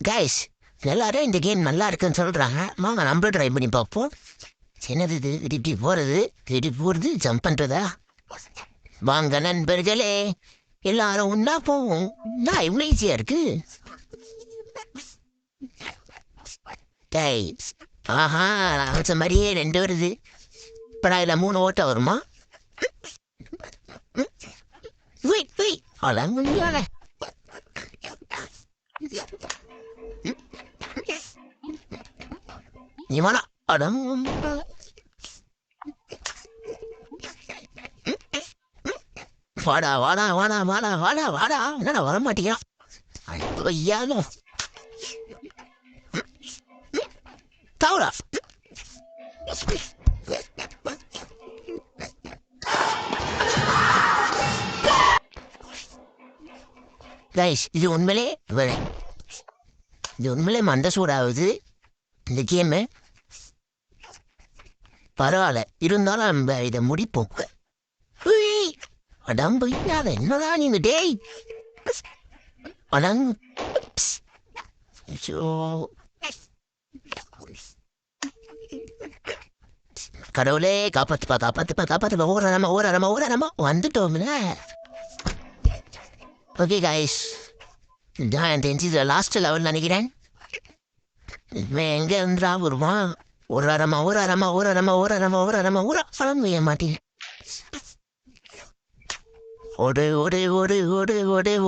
Guys, எல்லாரும் இந்த game நல்லா இருக்குன்னு சொல்கிறாங்க. வாங்க நம்மளும் ட்ரை பண்ணி பார்ப்போம். என்னது இது? இது இப்படி போகிறது, இப்படி போகிறது, ஜம்ப் பண்ணுறதா? வாங்க நண்பர்களே, எல்லாரும் ஒன்றா போவோம். நான் இவ்வளோ ஈஸியாக இருக்கு. கைஸ், ஆஹா, நான் வச்ச மாதிரியே 2 வருது. இப்போ நான் இதில் 3 ஓட்ட வருமா? வெயிட் வெயிட், அதான் முடியாத. நீ வேணா அடம். வாடா வாடா வாடா வாடா வாடா வாடா, என்னடா வர மாட்டியா? ஐயாலும் தாவடா. கைஸ், இது உண்மையிலே மண்டை சூடாகுது இந்த கேமு. பரவாயில்ல, இருந்தாலும் நம்ம இதை முடிப்போம். அடம்பு இல்லாத என்னதான் நீங்க டேய் அடங்கு. கடவுளே, காப்பாத்துப்பா காப்பாத்துப்பா காப்பாத்துப்பா. ஓரமா வந்துட்டோம்ல. ஓகே கைஸ், இதான் தெரிஞ்சு இதில் லாஸ்ட் லெவல் நினைக்கிறேன். எங்கே இருந்தா வருவான்? ஊற மாட்டேன்.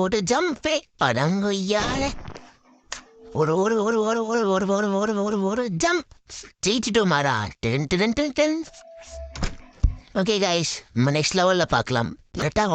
ஒரு ஜம்பே அடங்கொய்யால. ஒரு ஜம்ப் ஜெயிச்சிட்டோமாடா. ஓகே கைஸ், நம்ம நெக்ஸ்ட் லெவலில் பார்க்கலாம். கரெக்டாக